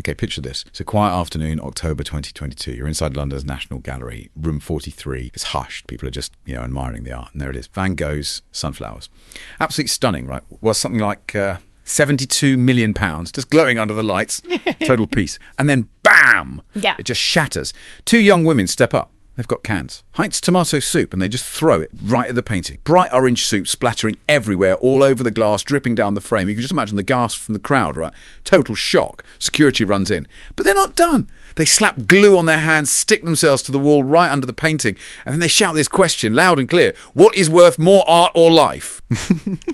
Okay, picture this. It's a quiet afternoon, October 2022. You're inside London's National Gallery, room 43. It's hushed. People are just, admiring the art. And there it is, Van Gogh's Sunflowers. Absolutely stunning, right? Well, something like 72 million pounds, just glowing under the lights. Total piece. And then, bam! Yeah. It just shatters. Two young women step up. They've got cans. Heinz tomato soup, and they just throw it right at the painting. Bright orange soup splattering everywhere, all over the glass, dripping down the frame. You can just imagine the gasp from the crowd, right? Total shock. Security runs in. But they're not done. They slap glue on their hands, stick themselves to the wall right under the painting, and then they shout this question loud and clear. What is worth more, art or life?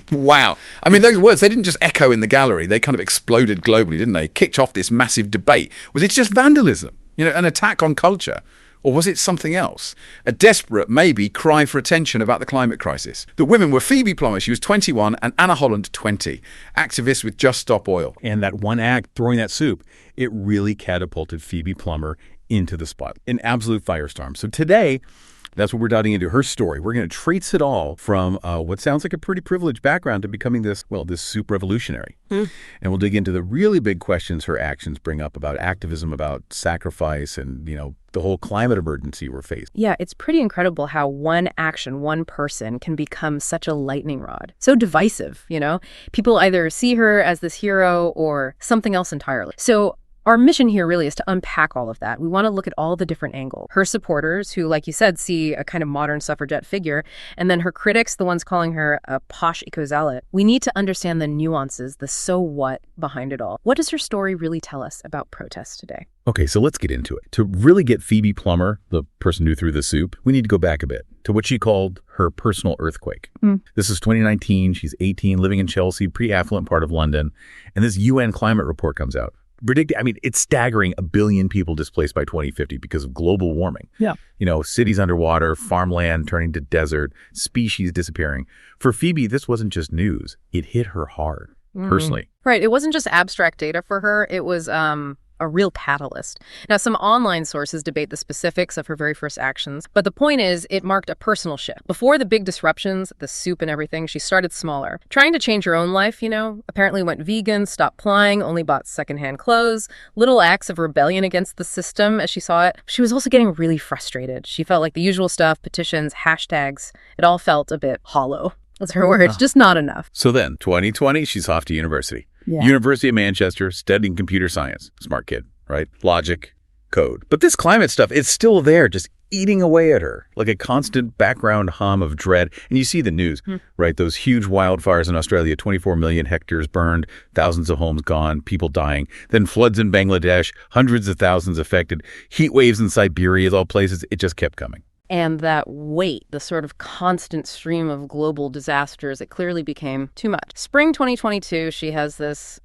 Wow. I mean, those words, they didn't just echo in the gallery. They kind of exploded globally, didn't they? Kicked off this massive debate. Was it just vandalism? An attack on culture? Or was it something else? A desperate, maybe, cry for attention about the climate crisis. The women were Phoebe Plummer, she was 21, and Anna Holland, 20, activists with Just Stop Oil. And that one act, throwing that soup, it really catapulted Phoebe Plummer into the spot. An absolute firestorm. So today, that's what we're diving into, her story. We're going to trace it all from what sounds like a pretty privileged background to becoming this soup revolutionary. And we'll dig into the really big questions her actions bring up about activism, about sacrifice, and, the whole climate emergency we're facing. Yeah, it's pretty incredible how one action, one person can become such a lightning rod. So divisive, People either see her as this hero or something else entirely. So our mission here really is to unpack all of that. We want to look at all the different angles. Her supporters, who, like you said, see a kind of modern suffragette figure, and then her critics, the ones calling her a posh eco-zealot. We need to understand the nuances, the so what behind it all. What does her story really tell us about protests today? Okay, so let's get into it. To really get Phoebe Plummer, the person who threw the soup, we need to go back a bit to what she called her personal earthquake. This is 2019. She's 18, living in Chelsea, pretty affluent part of London, and this UN climate report comes out. It's staggering, 1 billion people displaced by 2050 because of global warming. Yeah. Cities underwater, farmland turning to desert, species disappearing. For Phoebe, this wasn't just news. It hit her hard, personally. Right. It wasn't just abstract data for her. It was a real catalyst. Now, some online sources debate the specifics of her very first actions, but the point is it marked a personal shift. Before the big disruptions, the soup and everything, she started smaller. Trying to change her own life, apparently went vegan, stopped plying, only bought secondhand clothes, little acts of rebellion against the system as she saw it. She was also getting really frustrated. She felt like the usual stuff, petitions, hashtags, it all felt a bit hollow. That's her words, just not enough. So then, 2020, she's off to university. Yeah. University of Manchester, studying computer science. Smart kid, right? Logic, code. But this climate stuff, it's still there, just eating away at her, like a constant background hum of dread. And you see the news, right? Those huge wildfires in Australia, 24 million hectares burned, thousands of homes gone, people dying. Then floods in Bangladesh, hundreds of thousands affected. Heat waves in Siberia, all places. It just kept coming. And that weight, the sort of constant stream of global disasters, it clearly became too much. Spring 2022, she has this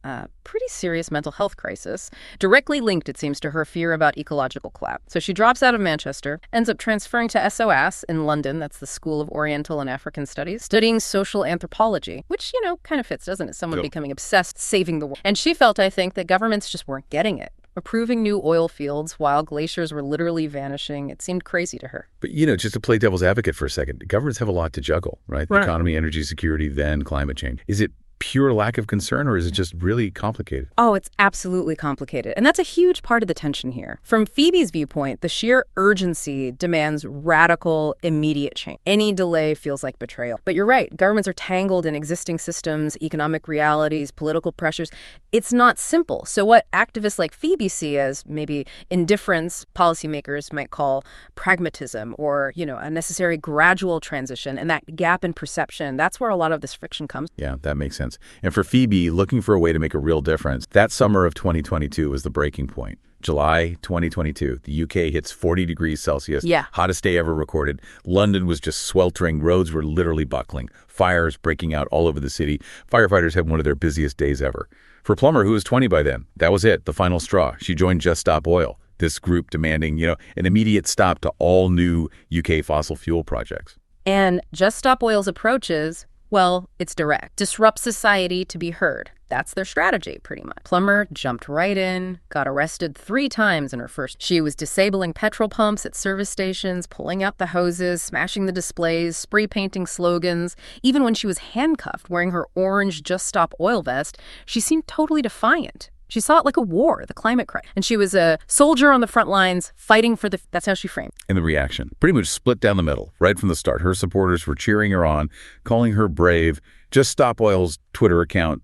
pretty serious mental health crisis, directly linked, it seems, to her fear about ecological collapse. So she drops out of Manchester, ends up transferring to SOAS in London, that's the School of Oriental and African Studies, studying social anthropology, which, kind of fits, doesn't it? Someone becoming obsessed, saving the world. And she felt, I think, that governments just weren't getting it. Approving new oil fields while glaciers were literally vanishing. It seemed crazy to her. But, just to play devil's advocate for a second, governments have a lot to juggle, right? The economy, energy security, then climate change. Is it pure lack of concern, or is it just really complicated? Oh, it's absolutely complicated. And that's a huge part of the tension here. From Phoebe's viewpoint, the sheer urgency demands radical, immediate change. Any delay feels like betrayal. But you're right. Governments are tangled in existing systems, economic realities, political pressures. It's not simple. So what activists like Phoebe see as maybe indifference, policymakers might call pragmatism, or, a necessary gradual transition. And that gap in perception, that's where a lot of this friction comes. Yeah, that makes sense. And for Phoebe, looking for a way to make a real difference, that summer of 2022 was the breaking point. July 2022, the UK hits 40 degrees Celsius, hottest day ever recorded. London was just sweltering. Roads were literally buckling. Fires breaking out all over the city. Firefighters had one of their busiest days ever. For Plummer, who was 20 by then, that was it, the final straw. She joined Just Stop Oil, this group demanding, an immediate stop to all new UK fossil fuel projects. And Just Stop Oil's approach is, well, it's direct. Disrupt society to be heard. That's their strategy, pretty much. Plummer jumped right in, got arrested 3 times in her first. She was disabling petrol pumps at service stations, pulling out the hoses, smashing the displays, spray painting slogans. Even when she was handcuffed, wearing her orange Just Stop Oil vest, she seemed totally defiant. She saw it like a war, the climate crisis. And she was a soldier on the front lines fighting for that's how she framed. And the reaction, pretty much split down the middle, right from the start. Her supporters were cheering her on, calling her brave. Just Stop Oil's Twitter account,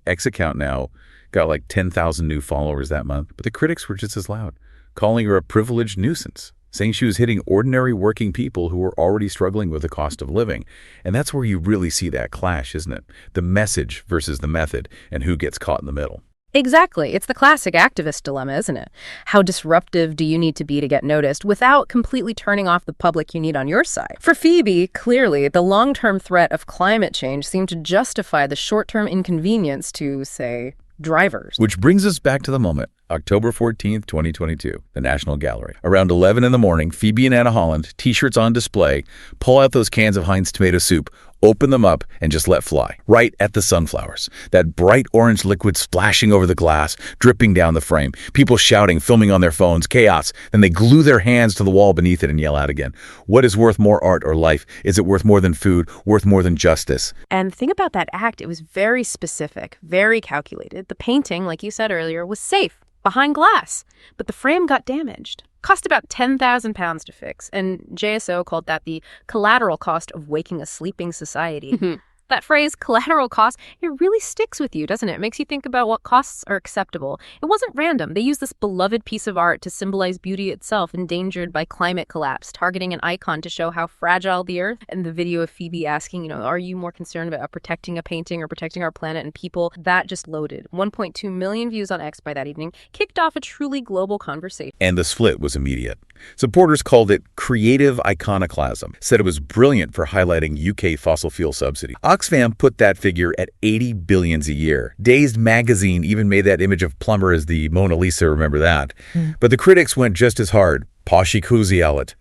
X account now, got like 10,000 new followers that month. But the critics were just as loud, calling her a privileged nuisance, saying she was hitting ordinary working people who were already struggling with the cost of living. And that's where you really see that clash, isn't it? The message versus the method, and who gets caught in the middle. Exactly. It's the classic activist dilemma, isn't it? How disruptive do you need to be to get noticed without completely turning off the public you need on your side? For Phoebe, clearly, the long-term threat of climate change seemed to justify the short-term inconvenience to, say, drivers. Which brings us back to the moment, October 14th, 2022, the National Gallery. Around 11 in the morning, Phoebe and Anna Holland, T-shirts on display, pull out those cans of Heinz tomato soup, open them up, and just let fly. Right at the sunflowers. That bright orange liquid splashing over the glass, dripping down the frame. People shouting, filming on their phones, chaos. Then they glue their hands to the wall beneath it and yell out again. What is worth more, art or life? Is it worth more than food? Worth more than justice? And the thing about that act, it was very specific, very calculated. The painting, like you said earlier, was safe, behind glass. But the frame got damaged. Cost about £10,000 to fix, and JSO called that the collateral cost of waking a sleeping society. That phrase, collateral cost, it really sticks with you, doesn't it? It makes you think about what costs are acceptable. It wasn't random. They used this beloved piece of art to symbolize beauty itself, endangered by climate collapse, targeting an icon to show how fragile the earth. And the video of Phoebe asking, are you more concerned about protecting a painting or protecting our planet and people? That just loaded. 1.2 million views on X by that evening, kicked off a truly global conversation. And the split was immediate. Supporters called it creative iconoclasm, said it was brilliant for highlighting UK fossil fuel subsidy. Oxfam put that figure at 80 billions a year. Dazed magazine even made that image of Plummer as the Mona Lisa, remember that? But the critics went just as hard. Poshy Kuzialit,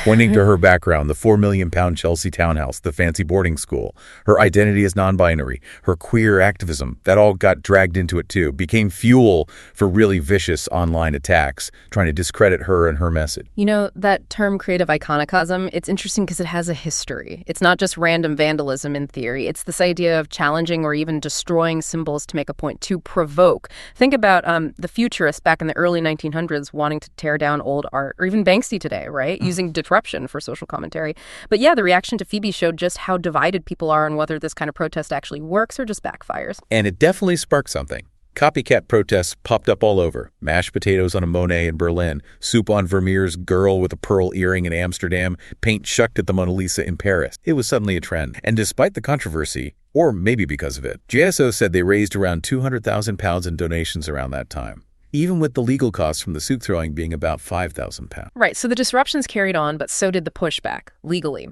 pointing to her background, the £4 million Chelsea townhouse, the fancy boarding school, her identity as non-binary, her queer activism, that all got dragged into it too, became fuel for really vicious online attacks, trying to discredit her and her message. That term creative iconoclasm, it's interesting because it has a history. It's not just random vandalism in theory. It's this idea of challenging or even destroying symbols to make a point, to provoke. Think about the futurists back in the early 1900s wanting to tear down old art, or even Banksy today, right? Using disruption for social commentary. But yeah, the reaction to Phoebe showed just how divided people are on whether this kind of protest actually works or just backfires. And it definitely sparked something. Copycat protests popped up all over. Mashed potatoes on a Monet in Berlin, soup on Vermeer's girl with a pearl earring in Amsterdam, paint shucked at the Mona Lisa in Paris. It was suddenly a trend. And despite the controversy, or maybe because of it, JSO said they raised around £200,000 in donations around that time, even with the legal costs from the soup throwing being about £5,000. Right, so the disruptions carried on, but so did the pushback, legally.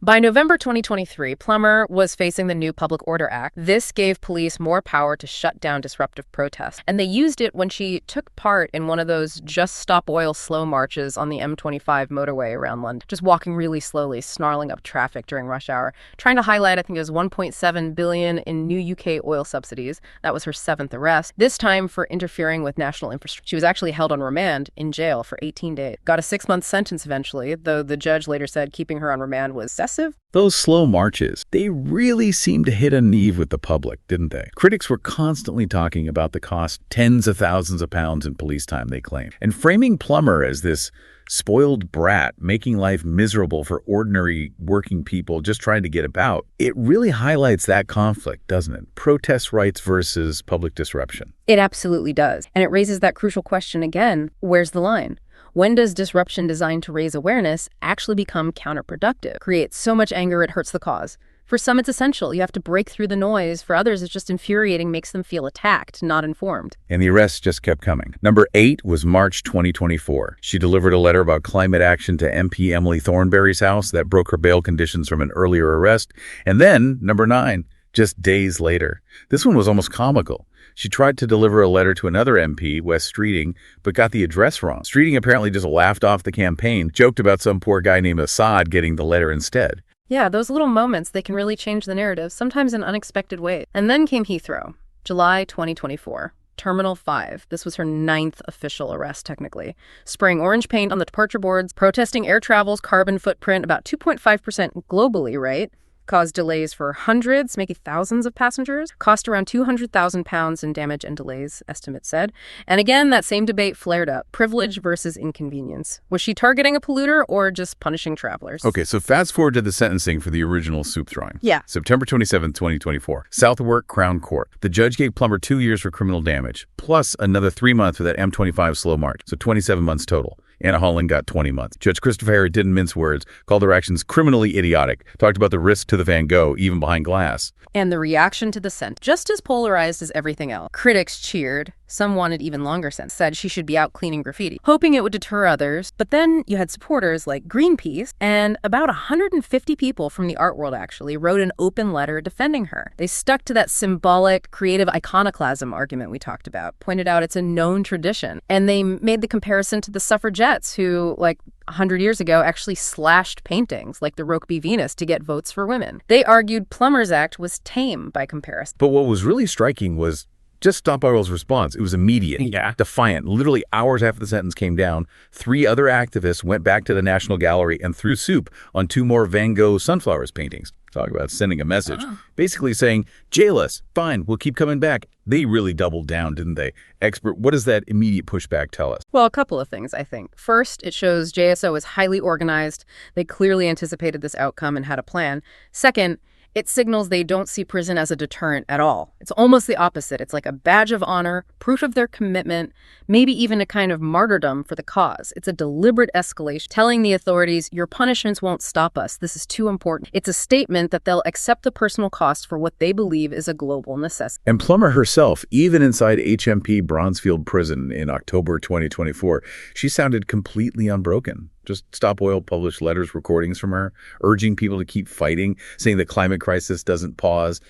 By November 2023, Plummer was facing the new Public Order Act. This gave police more power to shut down disruptive protests, and they used it when she took part in one of those Just Stop Oil slow marches on the M25 motorway around London, just walking really slowly, snarling up traffic during rush hour, trying to highlight, I think it was $1.7 billion in new UK oil subsidies. That was her 7th arrest, this time for interfering with national infrastructure. She was actually held on remand in jail for 18 days. Got a 6-month sentence eventually, though the judge later said keeping her on remand was excessive. Those slow marches, they really seemed to hit a nerve with the public, didn't they? Critics were constantly talking about the cost, tens of thousands of pounds in police time, they claim, and framing Plummer as this spoiled brat making life miserable for ordinary working people just trying to get about. It really highlights that conflict, doesn't it? Protest rights versus public disruption. It absolutely does. And it raises that crucial question again, where's the line? When does disruption designed to raise awareness actually become counterproductive? Creates so much anger it hurts the cause. For some, it's essential. You have to break through the noise. For others, it's just infuriating, makes them feel attacked, not informed. And the arrests just kept coming. Number 8 was March 2024. She delivered a letter about climate action to MP Emily Thornberry's house that broke her bail conditions from an earlier arrest. And then, number 9, just days later. This one was almost comical. She tried to deliver a letter to another MP, Wes Streeting, but got the address wrong. Streeting apparently just laughed off the campaign, joked about some poor guy named Assad getting the letter instead. Yeah, those little moments, they can really change the narrative, sometimes in unexpected ways. And then came Heathrow, July 2024. Terminal 5. This was her 9th official arrest, technically. Spraying orange paint on the departure boards, protesting air travel's carbon footprint, about 2.5% globally, right? caused delays for hundreds, maybe thousands of passengers, cost around £200,000 in damage and delays, estimates said. And again, that same debate flared up. Privilege versus inconvenience. Was she targeting a polluter or just punishing travelers? Okay, so fast forward to the sentencing for the original soup throwing. Yeah. September 27, 2024. Southwark Crown Court. The judge gave Plummer 2 years for criminal damage, plus another 3 months for that M25 slow march. So 27 months total. Anna Holland got 20 months. Judge Christopher Harry didn't mince words, called her actions criminally idiotic, talked about the risk to the Van Gogh, even behind glass. And the reaction to the sentence, just as polarized as everything else. Critics cheered. Some wanted even longer sentence, said she should be out cleaning graffiti, hoping it would deter others. But then you had supporters like Greenpeace, and about 150 people from the art world actually wrote an open letter defending her. They stuck to that symbolic, creative iconoclasm argument we talked about, pointed out it's a known tradition. And they made the comparison to the suffragettes who, like 100 years ago, actually slashed paintings like the Rokeby Venus to get votes for women. They argued Plummer's act was tame by comparison. But what was really striking was just Stop Oil's response. It was immediate, defiant. Literally hours after the sentence came down, 3 other activists went back to the National Gallery and threw soup on 2 more Van Gogh sunflowers paintings. Talk about sending a message. Basically saying, jail us, fine, we'll keep coming back. They really doubled down, didn't they? Expert, what does that immediate pushback tell us? Well, a couple of things, I think. First, it shows JSO is highly organized. They clearly anticipated this outcome and had a plan. Second, it signals they don't see prison as a deterrent at all. It's almost the opposite. It's like a badge of honor, proof of their commitment, maybe even a kind of martyrdom for the cause. It's a deliberate escalation, telling the authorities, your punishments won't stop us. This is too important. It's a statement that they'll accept the personal cost for what they believe is a global necessity. And Plummer herself, even inside HMP Bronzefield Prison in October 2024, she sounded completely unbroken. Just Stop Oil published letters, recordings from her, urging people to keep fighting, saying the climate crisis doesn't pause.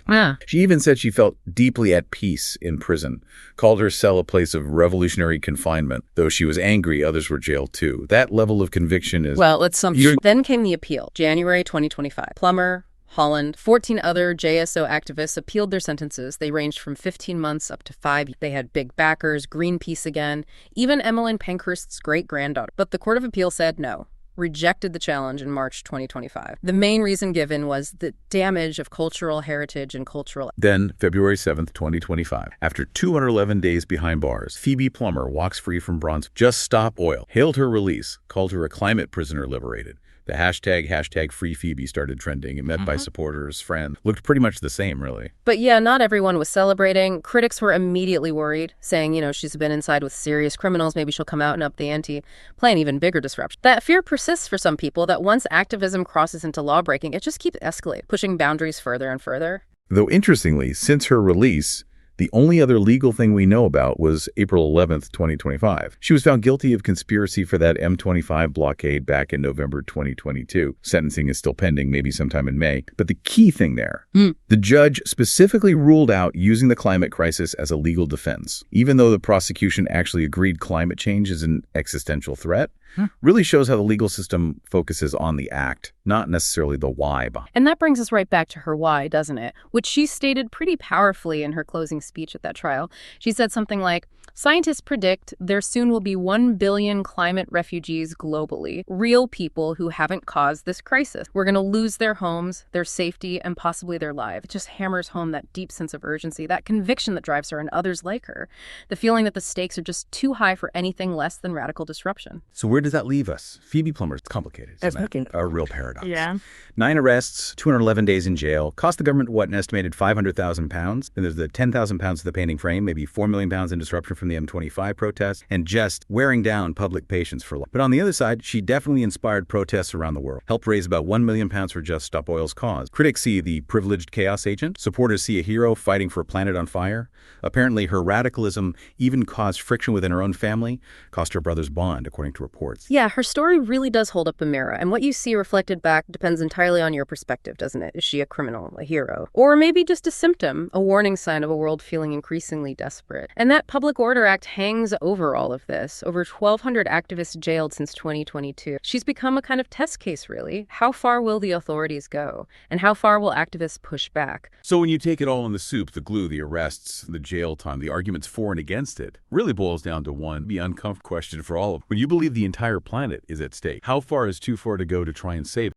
She even said she felt deeply at peace in prison, called her cell a place of revolutionary confinement. Though she was angry, others were jailed too. That level of conviction is... Well, let's sum. Then came the appeal, January 2025. Plummer, Holland, 14 other JSO activists appealed their sentences. They ranged from 15 months up to 5. They had big backers, Greenpeace again, even Emmeline Pankhurst's great-granddaughter. But the Court of Appeal said no, rejected the challenge in March 2025. The main reason given was the damage of cultural heritage and cultural... Then, February 7th, 2025, after 211 days behind bars, Phoebe Plummer walks free from Bronze. Just Stop Oil hailed her release, called her a climate prisoner liberated. The hashtag Free Phoebe started trending and met by supporters, friends. Looked pretty much the same, really. But yeah, not everyone was celebrating. Critics were immediately worried, saying, she's been inside with serious criminals. Maybe she'll come out and up the ante, plan even bigger disruption. That fear persists for some people that once activism crosses into lawbreaking, it just keeps escalating, pushing boundaries further and further. Though interestingly, since her release, the only other legal thing we know about was April 11th, 2025. She was found guilty of conspiracy for that M25 blockade back in November 2022. Sentencing is still pending, maybe sometime in May. But the key thing there, the judge specifically ruled out using the climate crisis as a legal defense, even though the prosecution actually agreed climate change is an existential threat. Really shows how the legal system focuses on the act, not necessarily the why behind. And that brings us right back to her why, doesn't it? Which she stated pretty powerfully in her closing speech at that trial. She said something like, scientists predict there soon will be 1 billion climate refugees globally, real people who haven't caused this crisis. We're going to lose their homes, their safety, and possibly their lives. It just hammers home that deep sense of urgency, that conviction that drives her and others like her, the feeling that the stakes are just too high for anything less than radical disruption. So where does that leave us? Phoebe Plummer, it's complicated. It's a real paradox. Yeah. 9 arrests, 211 days in jail, cost the government, an estimated £500,000. Then there's the £10,000 of the painting frame, maybe £4 million in disruption from the M25 protests, and just wearing down public patience for life. But on the other side, she definitely inspired protests around the world, helped raise about £1 million for Just Stop Oil's cause. Critics see the privileged chaos agent. Supporters see a hero fighting for a planet on fire. Apparently, her radicalism even caused friction within her own family, cost her brother's bond, according to reports. Yeah, her story really does hold up a mirror, and what you see reflected back depends entirely on your perspective, doesn't it? Is she a criminal, a hero, or maybe just a symptom, a warning sign of a world feeling increasingly desperate? And that Public Order Act hangs over all of this. Over 1,200 activists jailed since 2022. She's become a kind of test case, really. How far will the authorities go? And how far will activists push back? So when you take it all in the soup, the glue, the arrests, the jail time, the arguments for and against it, really boils down to one, the uncomfortable question for all of them. When you believe the entire planet is at stake, how far is too far to go to try and save it?